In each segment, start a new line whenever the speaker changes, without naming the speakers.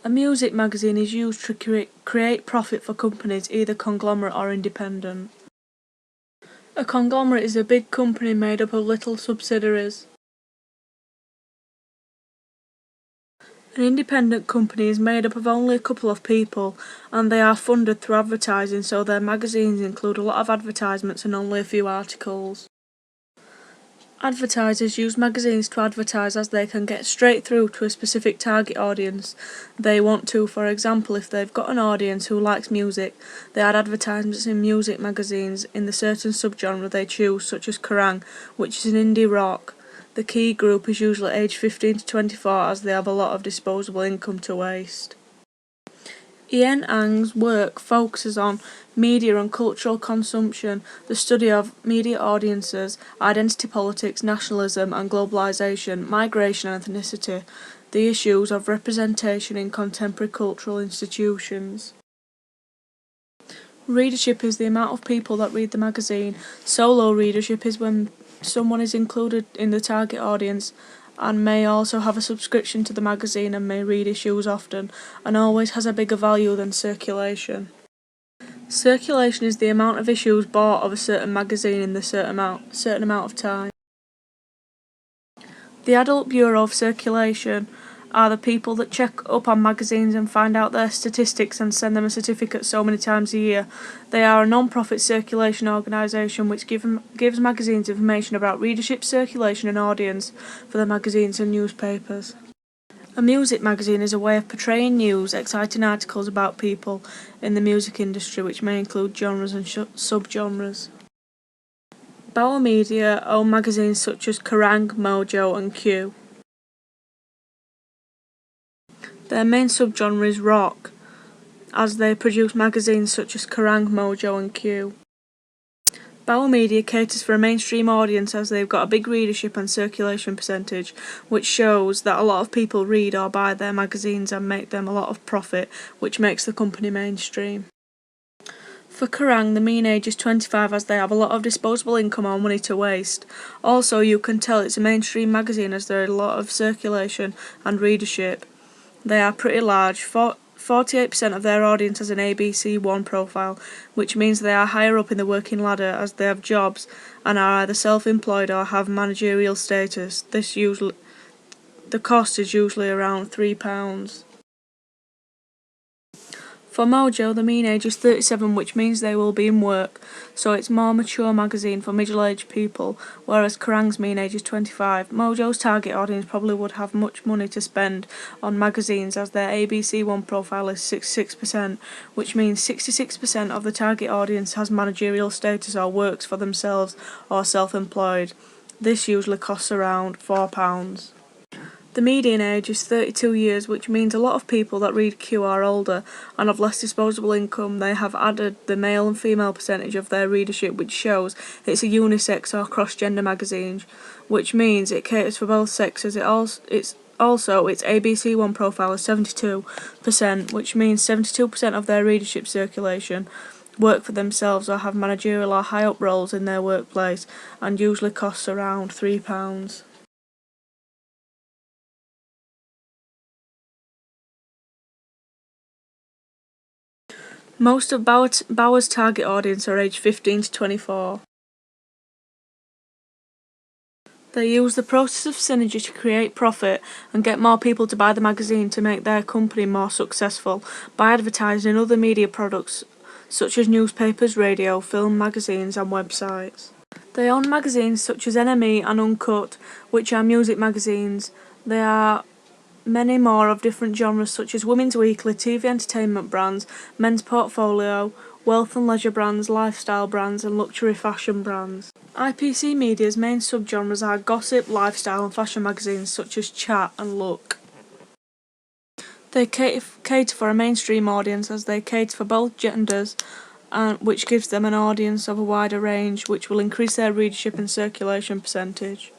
A music magazine is used to create profit for companies, either conglomerate or independent. A conglomerate is a big company made up of little subsidiaries. An independent company is made up of only a couple of people, and they are funded through advertising, so their magazines include a lot of advertisements and only a few articles. Advertisers use magazines to advertise as they can get straight through to a specific target audience they want to. For example, if they've got an audience who likes music, they add advertisements in music magazines in the certain subgenre they choose, such as Kerrang, which is an indie rock. The key group is usually aged 15 to 24 as they have a lot of disposable income to waste. Ian Ang's work focuses on media and cultural consumption, the study of media audiences, identity politics, nationalism and globalisation, migration and ethnicity, the issues of representation in contemporary cultural institutions. Readership is the amount of people that read the magazine. Solo readership is when someone is included in the target audience and may also have a subscription to the magazine and may read issues often, and always has a bigger value than circulation. Circulation is the amount of issues bought of a certain magazine in the certain amount of time. The Adult Bureau of Circulation are the people that check up on magazines and find out their statistics and send them a certificate so many times a year. They are a non-profit circulation organisation which gives magazines information about readership, circulation and audience for the magazines and newspapers. A music magazine is a way of portraying news, exciting articles about people in the music industry, which may include genres and subgenres. Bauer Media own magazines such as Kerrang, Mojo and Q. Their main subgenre is rock, as they produce magazines such as Kerrang, Mojo and Q. Bauer Media caters for a mainstream audience as they've got a big readership and circulation percentage, which shows that a lot of people read or buy their magazines and make them a lot of profit, which makes the company mainstream. For Kerrang, the mean age is 25 as they have a lot of disposable income or money to waste. Also, you can tell it's a mainstream magazine as there is a lot of circulation and readership. They are pretty large. 48% of their audience has an ABC1 profile, which means they are higher up in the working ladder as they have jobs and are either self-employed or have managerial status. The cost is usually around £3. For Mojo, the mean age is 37, which means they will be in work, so it's a more mature magazine for middle-aged people, whereas Kerrang's mean age is 25. Mojo's target audience probably would have much money to spend on magazines as their ABC1 profile is 66%, which means 66% of the target audience has managerial status or works for themselves or self-employed. This usually costs around £4. The median age is 32 years, which means a lot of people that read Q are older and have less disposable income. They have added the male and female percentage of their readership, which shows it's a unisex or cross-gender magazine, which means it caters for both sexes. Its ABC1 profile is 72%, which means 72% of their readership circulation work for themselves or have managerial or high-up roles in their workplace and usually costs around £3. Most of Bauer's target audience are aged 15 to 24. They use the process of synergy to create profit and get more people to buy the magazine to make their company more successful by advertising other media products such as newspapers, radio, film, magazines and websites. They own magazines such as NME and Uncut, which are music magazines. There are many more of different genres such as Women's Weekly, TV entertainment brands, men's portfolio, wealth and leisure brands, lifestyle brands and luxury fashion brands. IPC Media's main subgenres are gossip, lifestyle and fashion magazines such as Chat and Look. They cater for a mainstream audience as they cater for both genders, which gives them an audience of a wider range, which will increase their readership and circulation percentage.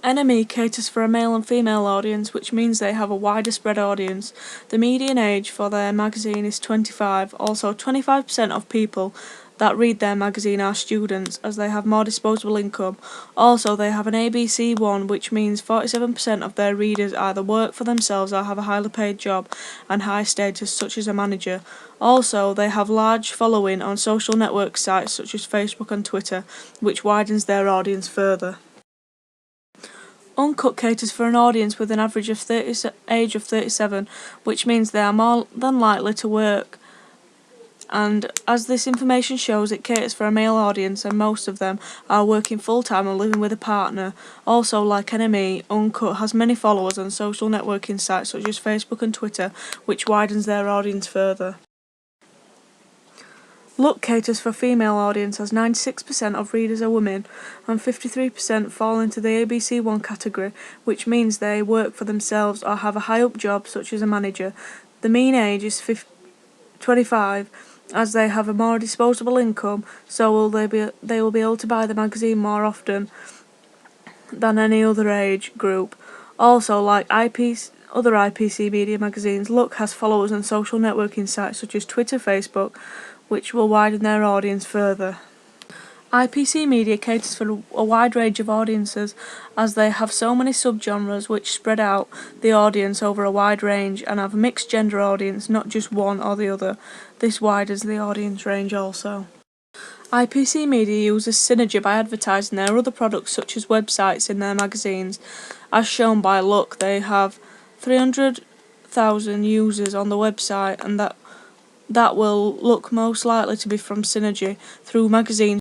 NME caters for a male and female audience, which means they have a wider spread audience. The median age for their magazine is 25. Also, 25% of people that read their magazine are students, as they have more disposable income. Also, they have an ABC1, which means 47% of their readers either work for themselves or have a highly paid job and high status, such as a manager. Also, they have large following on social network sites such as Facebook and Twitter, which widens their audience further. Uncut caters for an audience with an average age of 37, which means they are more than likely to work. And as this information shows, it caters for a male audience, and most of them are working full-time or living with a partner. Also, like NME, Uncut has many followers on social networking sites such as Facebook and Twitter, which widens their audience further. Look caters for a female audience, as 96% of readers are women, and 53% fall into the ABC1 category, which means they work for themselves or have a high-up job such as a manager. The mean age is 25, as they have a more disposable income, so they will be able to buy the magazine more often than any other age group. Also, like other IPC media magazines, Look has followers on social networking sites such as Twitter, Facebook, which will widen their audience further. IPC Media caters for a wide range of audiences, as they have so many subgenres which spread out the audience over a wide range and have a mixed gender audience, not just one or the other. This widens the audience range also. IPC Media uses synergy by advertising their other products such as websites in their magazines. As shown by Look, they have 300,000 users on the website, and that will look most likely to be from synergy through magazines